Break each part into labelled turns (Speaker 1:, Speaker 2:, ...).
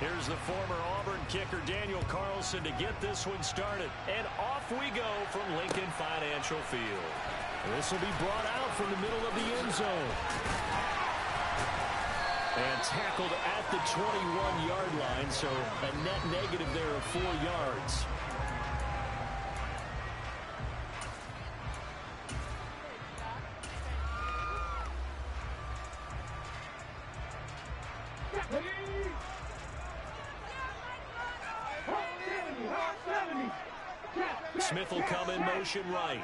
Speaker 1: Here's the former Auburn kicker, Daniel Carlson, to get this one started. And off we go from Lincoln Financial Field. This will be brought out from the middle of the end zone. And tackled at the 21-yard line, so a net negative there of 4 yards. Smith will come in motion right.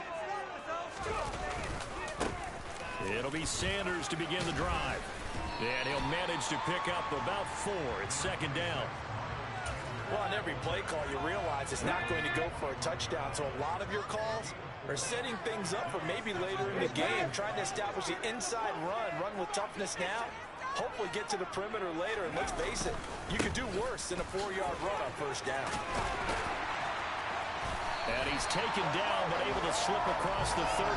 Speaker 1: It'll be Sanders to begin the drive. And he'll manage to pick up about 4. It's second down.
Speaker 2: Well, on every play call, you realize it's not going to go for a touchdown. So a lot of your calls are setting things up for maybe later in the game, trying to establish the inside run with toughness now. Hopefully get to the perimeter later. And let's face it, you could do worse than a 4-yard run on first down.
Speaker 1: And he's taken down, but able to slip across the 35.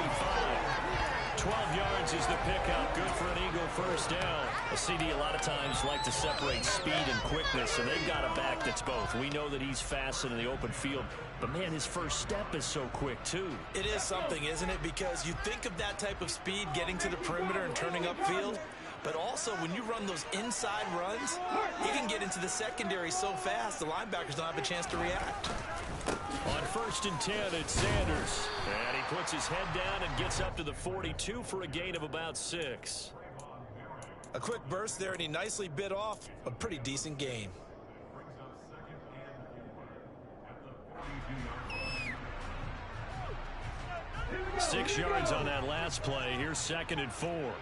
Speaker 1: 12 yards is the pickup. Good for an Eagle first down. A CD a lot of times like to separate speed and quickness, and they've got a back that's both. We know that he's fast in the open field, but, man, his first step is so quick, too.
Speaker 2: It is something, isn't it? Because you think of that type of speed getting to the perimeter and turning upfield, but also when you run those inside runs, he can get into the secondary so fast the linebackers don't have a chance to react.
Speaker 1: On 1st and 10, it's Sanders. And he puts his head down and gets up to the 42 for a gain of about 6.
Speaker 2: A quick burst there, and he nicely bit off a pretty decent gain.
Speaker 1: Six yards on that last play. Here's 2nd and 4.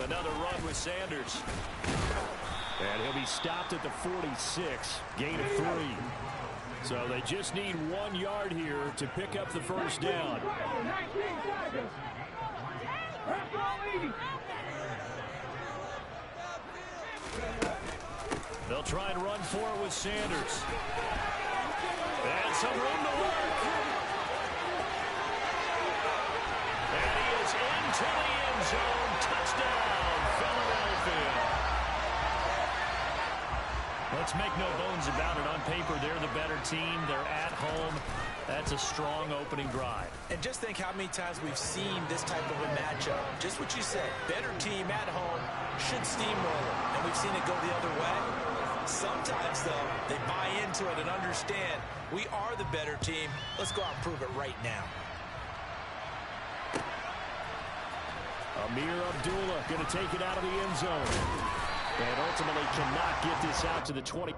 Speaker 1: Another run with Sanders. And he'll be stopped at the 46. Gain of 3. So they just need 1 yard here to pick up the first down. They'll try and run for it with Sanders. And some room to work. And he is into the end zone. Touchdown, Philadelphia. Let's make no bones about it. On paper, they're the better team. They're at home. That's a strong opening drive.
Speaker 2: And just think how many times we've seen this type of a matchup. Just what you said. Better team at home should steamroll it. And we've seen it go the other way. Sometimes, though, they buy into it and understand we are the better team. Let's go out and prove it right now.
Speaker 1: Amir Abdullah going to take it out of the end zone. And ultimately cannot get this out to the 20.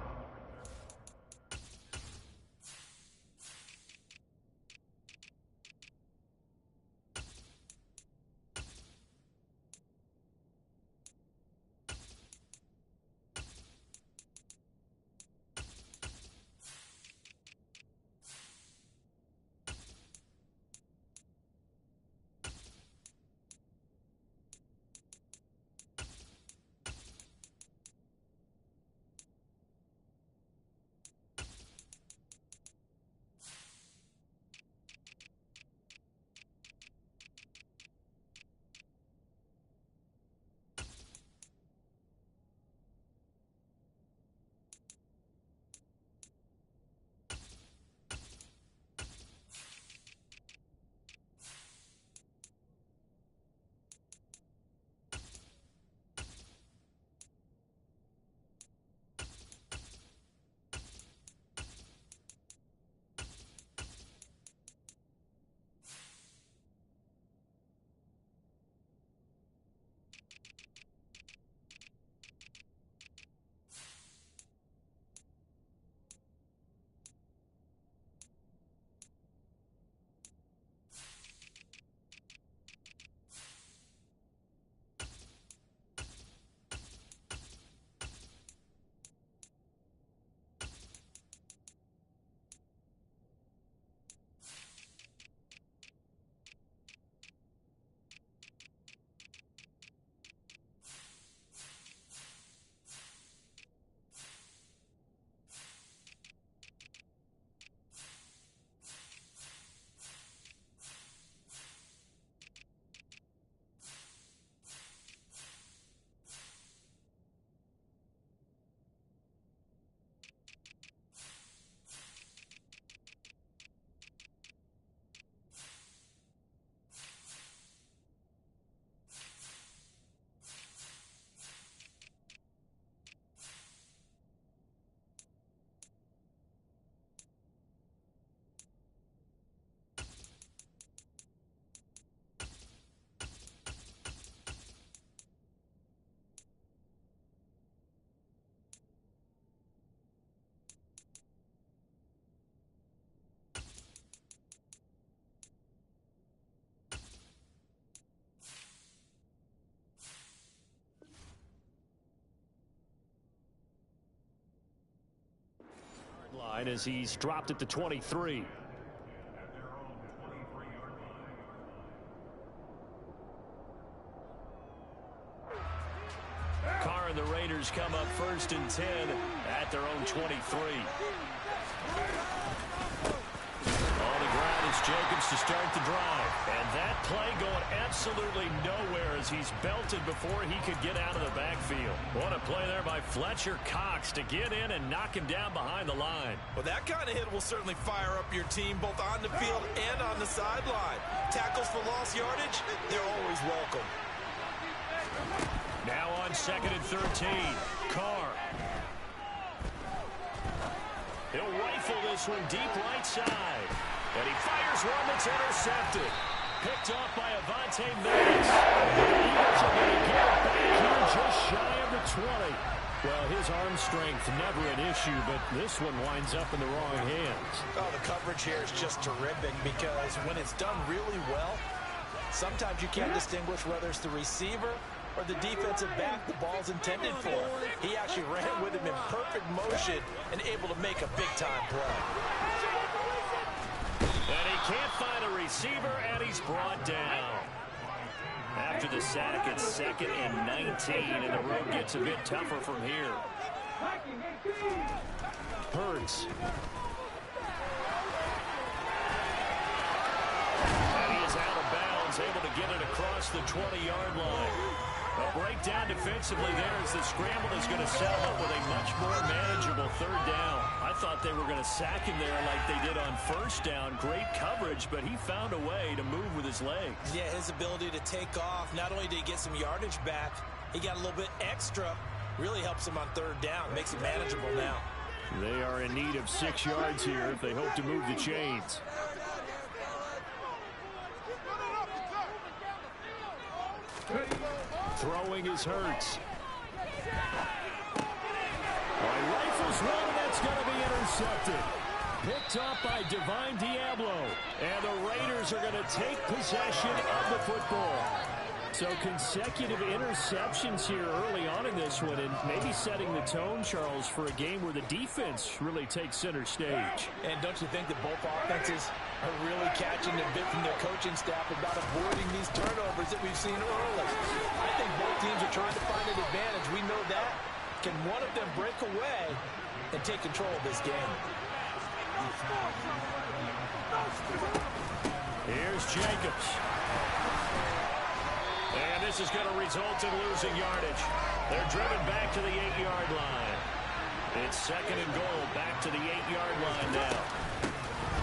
Speaker 1: line as he's dropped at the 23. Carr and the Raiders come up 1st and 10 at their own 23. On the ground is Jacobs to start the drive. And that play going absolutely nowhere as he's belted before he could get out of the backfield. What a play there by Fletcher Cox to get in and knock him down behind the line.
Speaker 2: Well, that kind of hit will certainly fire up your team both on the field and on the sideline. Tackles for lost yardage, they're always welcome.
Speaker 1: Now on 2nd and 13, Carr. He'll rifle this one deep right side. And he fires one that's intercepted. Picked off by Avonte Maddox. The Eagles are going to get it back here just shy of the 20. Well, his arm strength never an issue, but this one winds up in the wrong hands.
Speaker 2: Oh, the coverage here is just terrific because when it's done really well, sometimes you can't distinguish whether it's the receiver or the defensive back the ball's intended for. He actually ran with him in perfect motion and able to make a big-time play.
Speaker 1: And he can't find a receiver, and he's brought down. After the sack, it's 2nd and 19, and the road gets a bit tougher from here. Hurts. And he is out of bounds, able to get it across the 20-yard line. A breakdown defensively there as the scramble is going to settle up with a much more manageable 3rd down. I thought they were going to sack him there like they did on 1st down. Great coverage, but he found a way to move with his legs.
Speaker 2: Yeah, his ability to take off, not only did he get some yardage back, he got a little bit extra. Really helps him on 3rd down, makes it manageable now.
Speaker 1: They are in need of 6 yards here if they hope to move the chains. Throwing is Hurts. Rifles one, and that's going to be intercepted. Picked up by Divine Diablo. And the Raiders are going to take possession of the football. So consecutive interceptions here early on in this one, and maybe setting the tone, Charles, for a game where the defense really takes center stage.
Speaker 2: And don't you think that both offenses are really catching a bit from their coaching staff about avoiding these turnovers that we've seen early? I think both teams are trying to find an advantage. We know that. Can one of them break away and take control of this game?
Speaker 1: Here's Jacobs. And this is going to result in losing yardage. They're driven back to the 8-yard line. It's 2nd and goal, back to the 8-yard line now.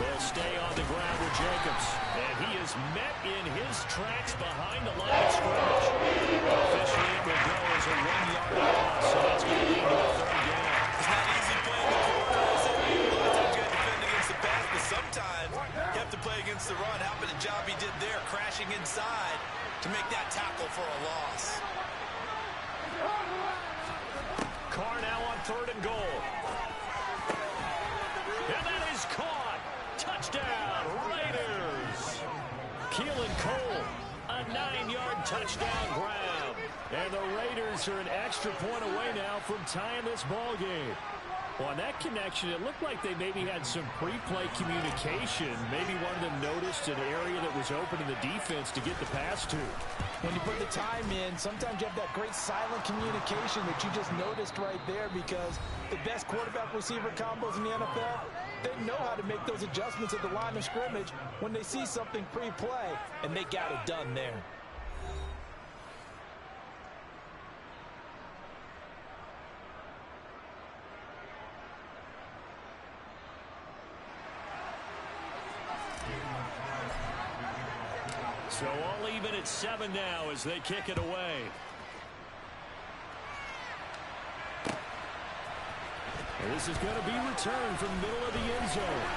Speaker 1: They'll stay on the ground with Jacobs. And he is met in his tracks behind the line of scrimmage. Officially, it will go as a 1-yard loss, so that's going to lead to a 3rd down.
Speaker 2: It's not easy playing the corner, is it? A lot of times you have to defend against the pass, but sometimes you have to play against the run. How about the job he did there, crashing inside to make that tackle for a loss.
Speaker 1: Carr now on 3rd and goal. And that is caught. Touchdown, Raiders. Keelan Cole, a 9-yard touchdown grab. And the Raiders are an extra point away now from tying this ball game. Well, on that connection, it looked like they maybe had some pre-play communication. Maybe one of them noticed an area that was open in the defense to get the pass to.
Speaker 2: When you put the time in, sometimes you have that great silent communication that you just noticed right there, because the best quarterback-receiver combos in the NFL, they know how to make those adjustments at the line of scrimmage when they see something pre-play, and they got it done there.
Speaker 1: So all even at 7 now as they kick it away. And this is going to be returned from the middle of the end zone.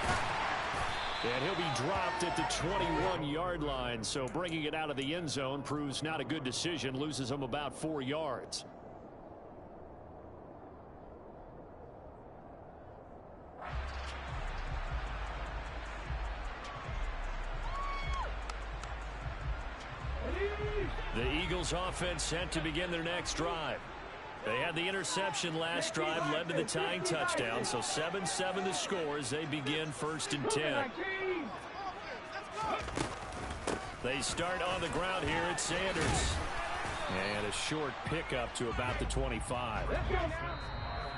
Speaker 1: And he'll be dropped at the 21-yard line. So bringing it out of the end zone proves not a good decision. Loses him about 4 yards. The Eagles offense set to begin their next drive. They had the interception last drive, led to the tying touchdown. So 7-7 the score as they begin 1st and 10. They start on the ground here at Sanders. And a short pickup to about the 25.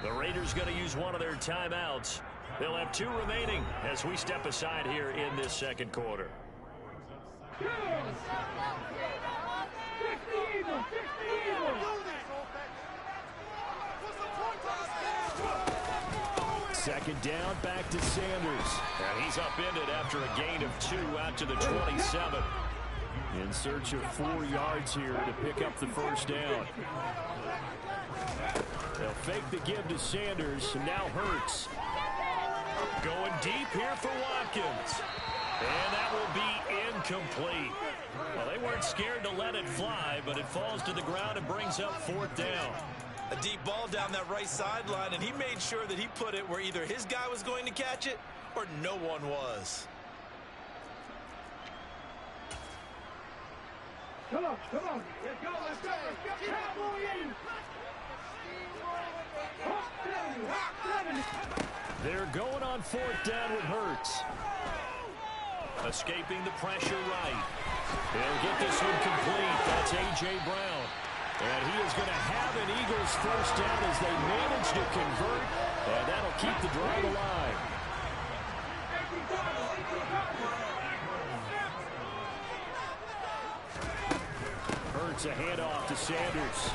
Speaker 1: The Raiders going to use one of their timeouts. They'll have 2 remaining as we step aside here in this second quarter. Second down, back to Sanders. And he's upended after a gain of 2 out to the 27. In search of 4 yards here to pick up the first down. They'll fake the give to Sanders, and now Hurts. Going deep here for Watkins. And that will be incomplete. Well, they weren't scared to let it fly, but it falls to the ground and brings up 4th down.
Speaker 2: A deep ball down that right sideline, and he made sure that he put it where either his guy was going to catch it or no one was.
Speaker 3: Come on, come on. Let's go, let's go, let's go. Cowboy in.
Speaker 1: They're going on 4th down with Hurts. Escaping the pressure right. They'll get this one complete. That's A.J. Brown. And he is going to have an Eagles first down as they manage to convert. And that'll keep the drive alive. Hurts a handoff to Sanders.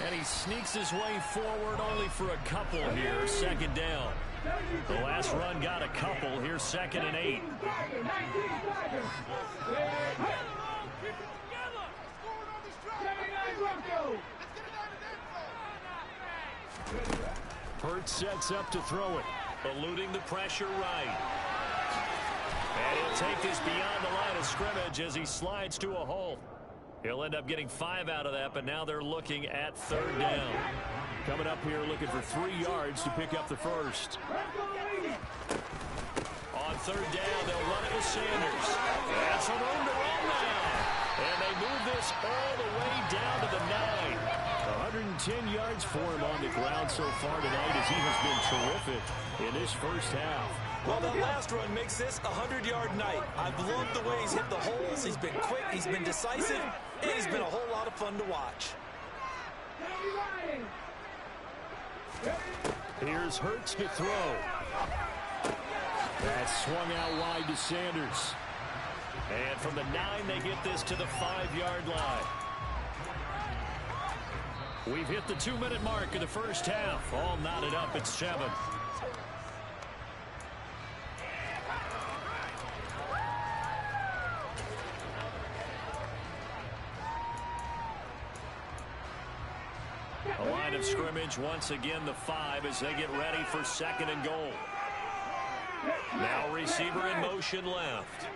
Speaker 1: And he sneaks his way forward only for a couple here. 2nd down. The last run got a couple. Here's 2nd and 8. Hurts sets up to throw it. Eluding the pressure right. And he'll take this beyond the line of scrimmage as he slides to a hole. He'll end up getting 5 out of that, but now they're looking at 3rd down. Coming up here looking for 3 yards to pick up the first. On 3rd down, they'll run it with Sanders. That's some room to run now. And they move this all the way down to the 9. 110 yards for him on the ground so far tonight as he has been terrific in this first half.
Speaker 2: Well, that last run makes this a 100-yard night. I've loved the way he's hit the holes. He's been quick, he's been decisive, and he's been a whole lot of fun to watch.
Speaker 1: Here's Hurts to throw. That's swung out wide to Sanders. And from the 9, they get this to the 5-yard line. We've hit the 2-minute mark in the first half. All knotted up at 7. A line of scrimmage once again the 5 as they get ready for 2nd and goal. Now receiver in motion left.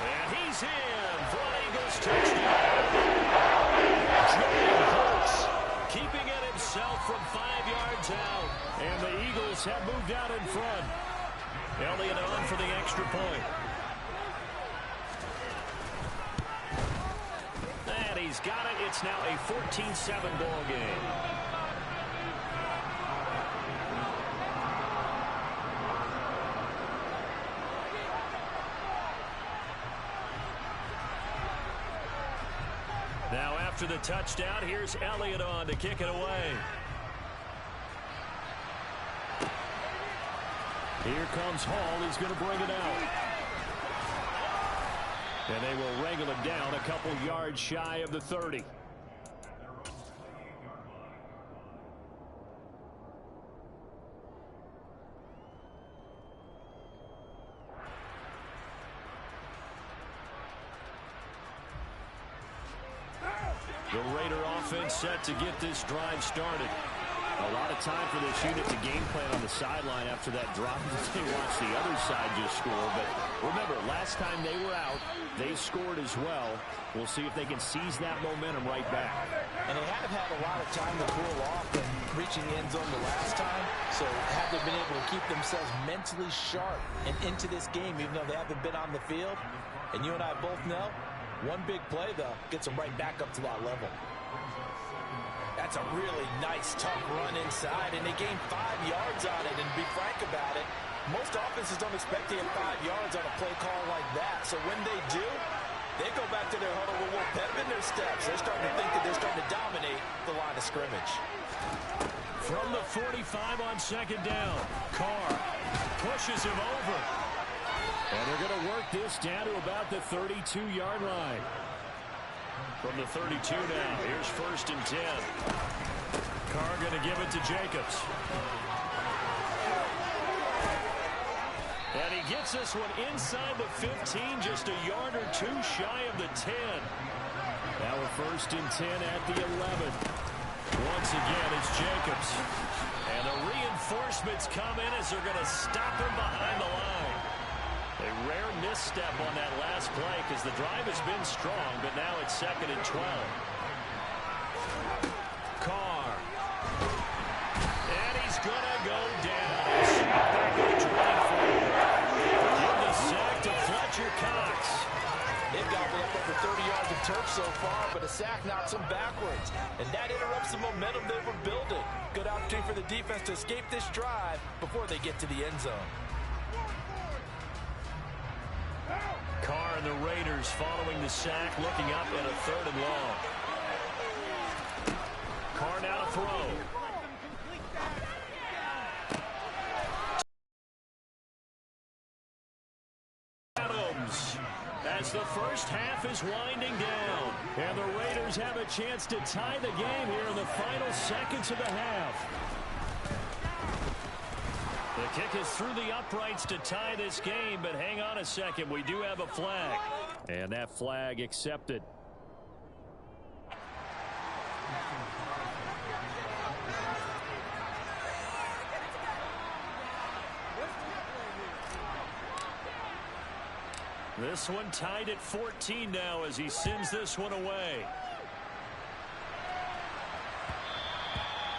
Speaker 1: And he's in for an Eagles touchdown. Jordan Hurts keeping it himself from 5 yards out. And the Eagles have moved out in front. Elliott on for the extra point. And he's got it. It's now a 14-7 ball game. Now after the touchdown, here's Elliott on to kick it away. Here comes Hall. He's going to bring it out. And they will wrangle him down a couple yards shy of the 30. The Raider offense set to get this drive started. A lot of time for this unit to game plan on the sideline after that drop as they watch the other side just score. But remember, last time they were out, they scored as well. We'll see if they can seize that momentum right back.
Speaker 2: And they have had a lot of time to pull off and reaching the end zone the last time. So have they been able to keep themselves mentally sharp and into this game, even though they haven't been on the field? And you and I both know One big play, though, gets them right back up to that level. That's a really nice, tough run inside, and they gain 5 yards on it. And to be frank about it, most offenses don't expect to get 5 yards on a play call like that. So when they do, they go back to their huddle with a little pep in their steps. They're starting to think that they're starting to dominate the line of scrimmage.
Speaker 1: From the 45 on second down, Carr pushes him over. And they're going to work this down to about the 32-yard line. From the 32 now, here's 1st and 10. Carr going to give it to Jacobs. And he gets this one inside the 15, just a yard or two shy of the 10. Now we're 1st and 10 at the 11. Once again, it's Jacobs. And the reinforcements come in as they're going to stop him behind the line. A rare misstep on that last play because the drive has been strong, but now it's 2nd and 12. Carr. And he's going to go down. Back at 24. Give the sack to Fletcher Cox.
Speaker 2: They've got up over 30 yards of turf so far, but a sack knocks them backwards. And that interrupts the momentum they were building. Good opportunity for the defense to escape this drive before they get to the end zone.
Speaker 1: Carr and the Raiders following the sack, looking up at a 3rd and long. Carr now to throw. Adams, as the first half is winding down, and the Raiders have a chance to tie the game here in the final seconds of the half. The kick is through the uprights to tie this game, but hang on a second. We do have a flag. And that flag accepted. This one tied at 14 now as he sends this one away.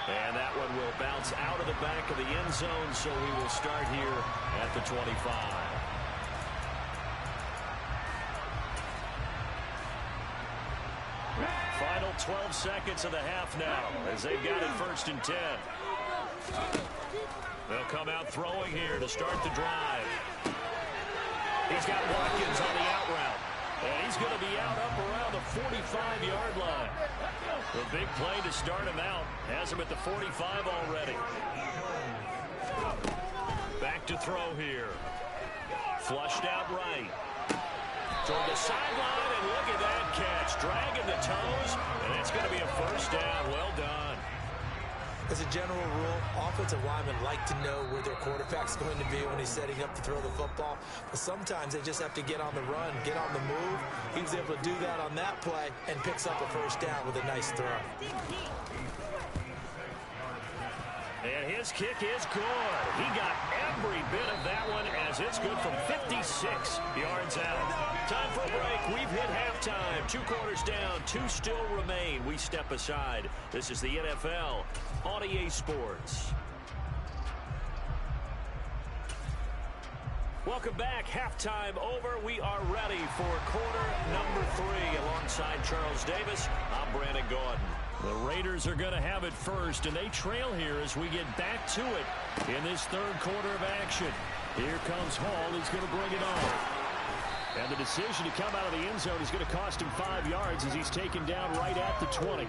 Speaker 1: And that one will bounce out of the back of the end zone, so we will start here at the 25. Final 12 seconds of the half now as they've got it 1st and 10. They'll come out throwing here to start the drive. He's got Watkins on the out route. And he's going to be out up around the 45-yard line. The big play to start him out has him at the 45 already. Back to throw here. Flushed out right. Toward the sideline, and look at that catch. Dragging the toes, and it's going to be a 1st down. Well done.
Speaker 2: As a general rule, offensive linemen like to know where their quarterback's going to be when he's setting up to throw the football. But sometimes they just have to get on the run, get on the move. He was able to do that on that play and picks up a 1st down with a nice throw.
Speaker 1: And his kick is good. He got every bit of that one as it's good from 56 yards out. Time for a break. We've hit halftime. 2 quarters down. 2 still remain. We step aside. This is the NFL on EA Sports. Welcome back. Halftime over. We are ready for quarter number 3. Alongside Charles Davis, I'm Brandon Gordon. The Raiders are going to have it first, and they trail here as we get back to it in this 3rd quarter of action. Here comes Hall. He's going to bring it on. And the decision to come out of the end zone is going to cost him 5 yards as he's taken down right at the 20.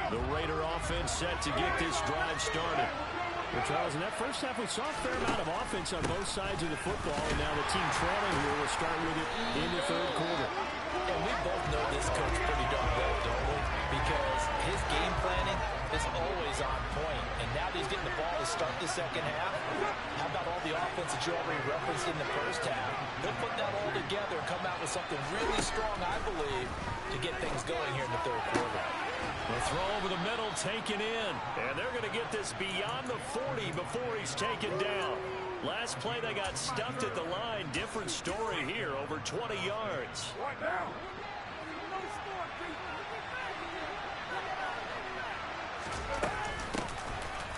Speaker 1: The Raider offense set to get this drive started. Well, Charles, in that first half, we saw a fair amount of offense on both sides of the football, and now the team trailing here will start with it in the 3rd quarter.
Speaker 2: And we both know this coach pretty darn well, don't we? Because his game planning is always on point. And now that he's getting the ball to start the 2nd half, how about all the offense that you already referenced in the 1st half? They'll put that all together and come out with something really strong, I believe, to get things going here in the 3rd quarter.
Speaker 1: The throw over the middle taken in. And they're going to get this beyond the 40 before he's taken down. Last play, they got stuffed at the line. Different story here, over 20 yards.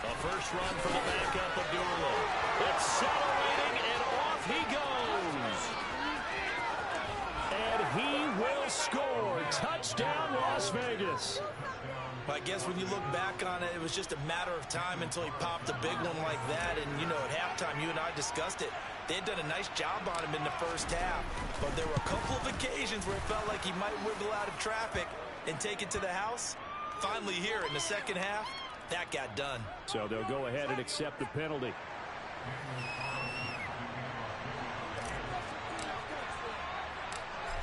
Speaker 1: The first run for the backup, Abdullah. Accelerating, and off he goes. score. Touchdown, Las Vegas.
Speaker 2: I guess when you look back on it, it was just a matter of time until he popped a big one like that. And, you know, at halftime, you and I discussed it. They had done a nice job on him in the first half. But there were a couple of occasions where it felt like he might wiggle out of traffic and take it to the house. Finally here in the second half, that got done.
Speaker 1: So they'll go ahead and accept the penalty.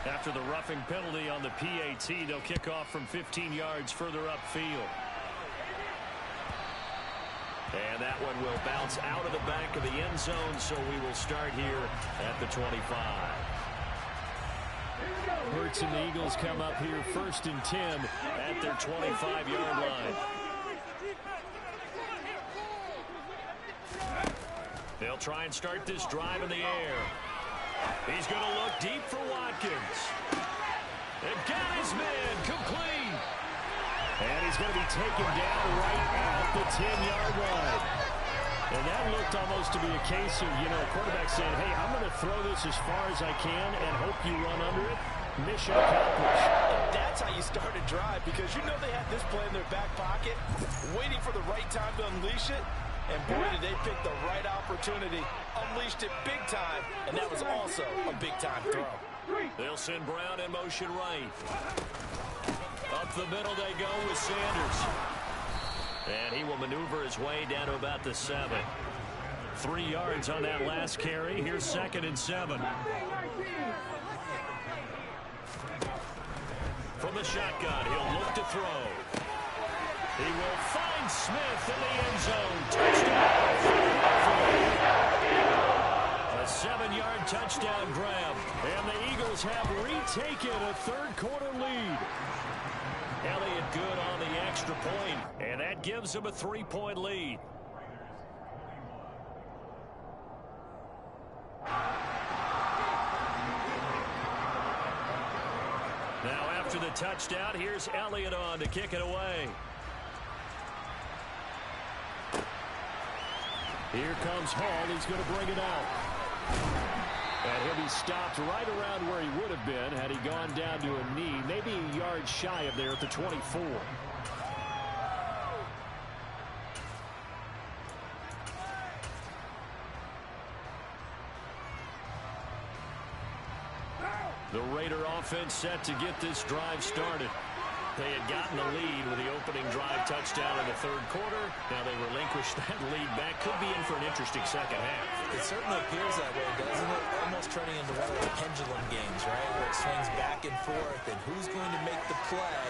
Speaker 1: After the roughing penalty on the PAT, they'll kick off from 15 yards further upfield. And that one will bounce out of the back of the end zone, so we will start here at the 25. Hurts and the Eagles come up here 1st and 10 at their 25-yard line. They'll try and start this drive in the air. He's going to look deep for Watkins. And got his man complete. And he's going to be taken down right at the 10-yard line. And that looked almost to be a case of, quarterback saying, hey, I'm going to throw this as far as I can and hope you run under it. Mission accomplished.
Speaker 2: That's how you start a drive, because you know they had this play in their back pocket, waiting for the right time to unleash it. And boy, did they pick the right opportunity. Unleashed it big time, and that was also a big-time throw.
Speaker 1: They'll send Brown in motion right. Up the middle they go with Sanders. And he will maneuver his way down to about the 7. 3 yards on that last carry. Here's 2nd and 7. From the shotgun, he'll look to throw. He will find Smith in the end zone. Touchdown. A 7-yard touchdown grab. And the Eagles have retaken a third-quarter lead. Elliott good on the extra point. And that gives them a 3-point lead. Now after the touchdown, here's Elliott on to kick it away. Here comes Hall. He's going to bring it out. And he'll be stopped right around where he would have been had he gone down to a knee, maybe a yard shy of there at the 24. The Raider offense set to get this drive started. They had gotten the lead with the opening drive touchdown in the third quarter. Now they relinquished that lead back. Could be in for an interesting second half.
Speaker 2: It certainly appears that way, doesn't it? Almost turning into one of the pendulum games, right? Where it swings back and forth, and who's going to make the play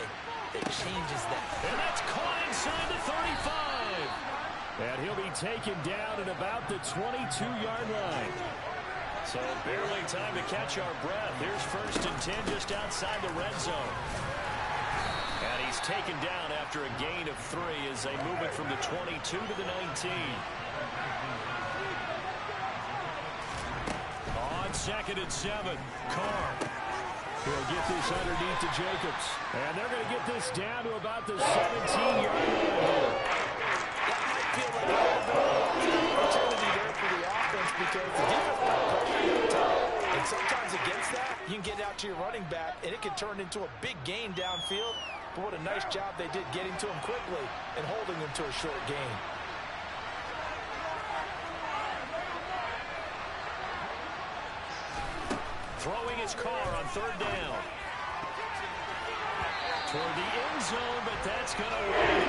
Speaker 2: that changes that?
Speaker 1: And that's caught inside the 35. And he'll be taken down at about the 22-yard line. So barely time to catch our breath. Here's 1st and 10 just outside the red zone. And he's taken down after a gain of 3 as they move it from the 22 to the 19. On 2nd and 7, Carr. He'll get this underneath to Jacobs. And they're going to get this down to about the 17-yard line.
Speaker 2: That might feel like an opportunity there for the offense, because the defense might pressure you at top. And sometimes against that, you can get out to your running back, and it can turn into a big gain downfield. But what a nice job they did getting to him quickly and holding him to a short gain.
Speaker 1: Throwing his car on 3rd down. Toward the end zone, but that's going to win.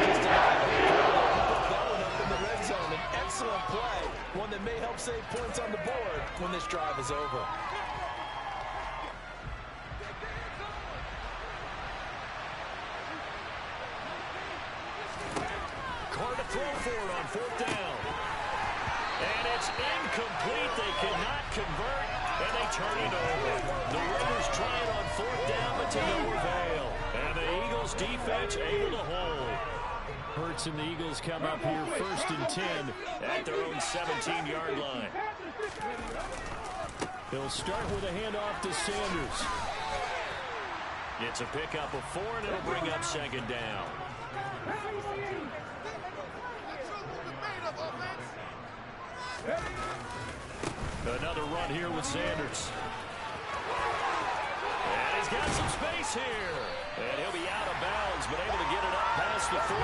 Speaker 2: Just that one up in the red zone. An excellent play. One that may help save points on the board when this drive is over.
Speaker 1: Throw for it on 4th down. And it's incomplete. They cannot convert, and they turn it over. The Raiders try it on 4th down, but to no avail. And the Eagles defense able to hold. Hurts and the Eagles come up here 1st and 10 at their own 17-yard line. They'll start with a handoff to Sanders. It's a pickup of 4, and it'll bring up 2nd down. Another run here with Sanders. got some space here. And he'll be out of bounds, but able to get it up past the 45.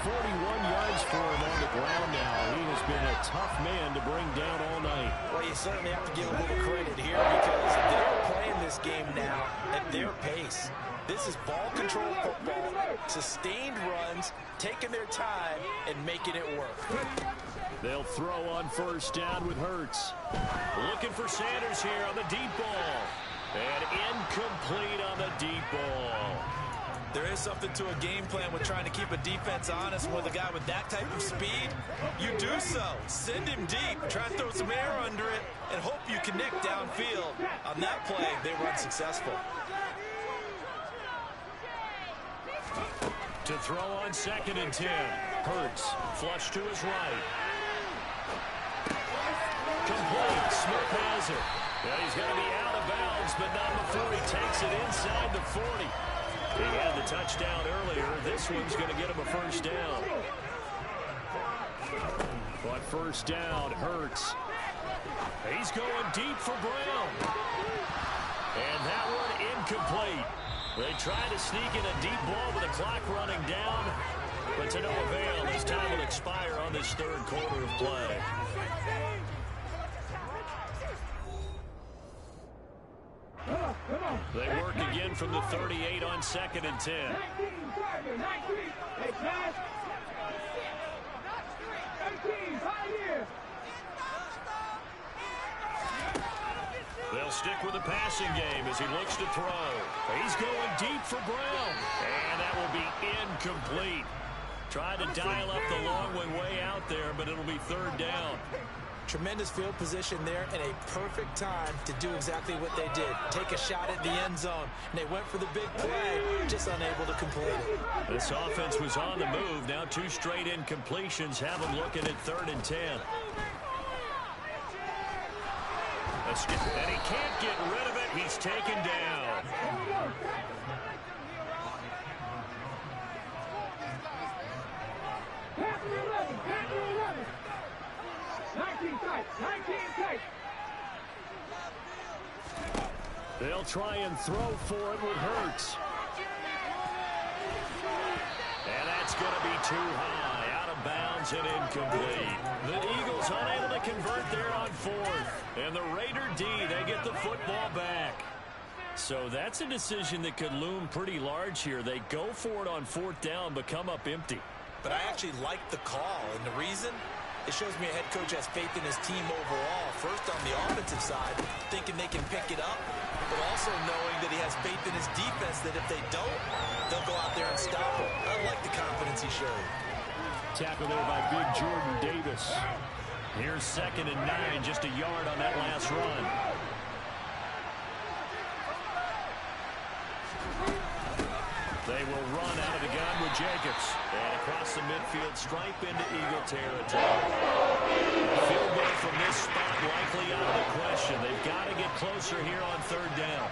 Speaker 1: 141 yards for him on the ground now. He has been a tough man to bring down all night.
Speaker 2: Well, you certainly have to give a little credit here because they're playing this game now at their pace. This is ball control football, sustained runs, taking their time, and making it work.
Speaker 1: They'll throw on first down with Hurts. Looking for Sanders here on the deep ball. And incomplete on the deep ball.
Speaker 2: There is something to a game plan with trying to keep a defense honest with a guy with that type of speed. You do so. Send him deep. Try to throw some air under it and hope you connect downfield. On that play, they run successful.
Speaker 1: To throw on 2nd and 10. Hurts flush to his right. Complete. Smith has it. Yeah, he's going to be out of bounds, but not before he takes it inside the 40. He had the touchdown earlier. This one's going to get him a first down. But first down, Hurts. He's going deep for Brown. And that one incomplete. They tried to sneak in a deep ball with the clock running down, but to no avail. His time will expire on this third quarter of play. They work again from the 38 on 2nd and 10. They'll stick with the passing game as he looks to throw. He's going deep for Brown. And that will be incomplete. Tried to dial up the long one way out there, but it'll be third down.
Speaker 2: Tremendous field position there and a perfect time to do exactly what they did. Take a shot at the end zone. And they went for the big play, just unable to complete it.
Speaker 1: This offense was on the move. Now 2 straight incompletions have them looking at 3rd and 10. And he can't get rid of it. He's taken down. They'll try and throw for it with Hurts. And that's going to be too high. Out of bounds and incomplete. The Eagles unable to convert there on 4th. And the Raider D, they get the football back. So that's a decision that could loom pretty large here. They go for it on 4th down, but come up empty.
Speaker 2: But I actually like the call, and the reason? It shows me a head coach has faith in his team overall. First on the offensive side, thinking they can pick it up, but also knowing that he has faith in his defense that if they don't, they'll go out there and stop him. I like the confidence he showed.
Speaker 1: Tackle there by big Jordan Davis. Here's 2nd and 9, just a yard on that last run. They will run out of the gun with Jacobs. And across the midfield stripe into Eagle territory. Field goal from this spot likely out of the question. They've got to get closer here on 3rd down.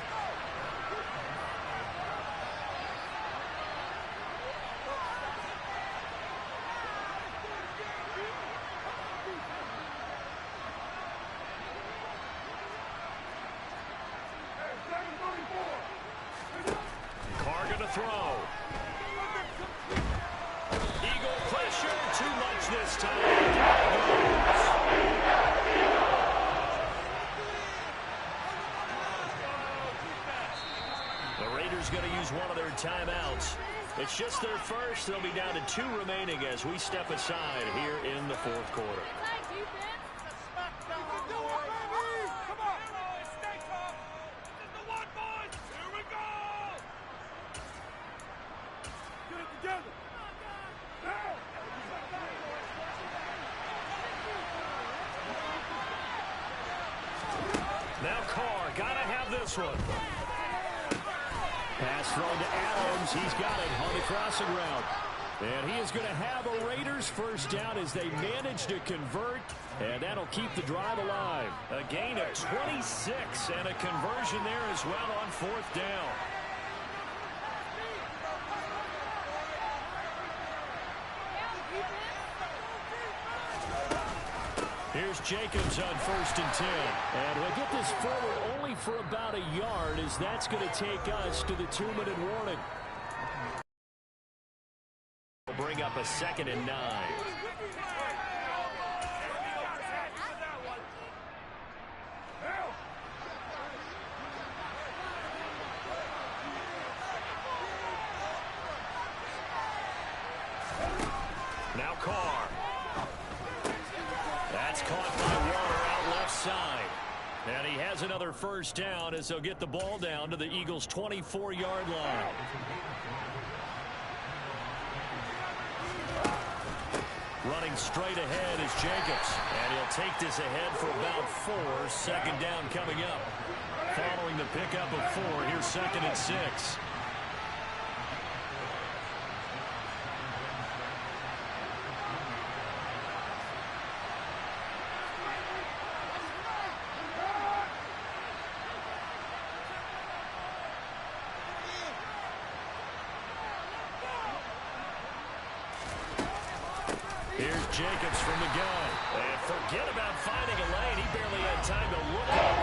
Speaker 1: Throw. Eagle pressure, too much this time. The Raiders going to use one of their timeouts. It's just their first. They'll be down to 2 remaining as we step aside here in the 4th quarter. Now Carr, gotta have this one. Pass thrown to Adams. He's got it on the crossing route. And he is going to have a Raiders first down as they manage to convert. And that'll keep the drive alive. A gain of 26 and a conversion there as well on 4th down. Here's Jacobs on 1st and 10.
Speaker 4: And we'll get this forward only for about a yard, as that's going to take us to the 2-minute warning.
Speaker 1: We'll bring up a 2nd and 9. Now Carr. That's caught by Warner out left side. And he has another 1st down as they'll get the ball down to the Eagles' 24-yard line. Running straight ahead is Jacobs. And he'll take this ahead for about 4. 2nd down coming up. Following the pickup of 4, here's 2nd and 6. Here's Jacobs from the gun. And forget about finding a lane. He barely had time to look at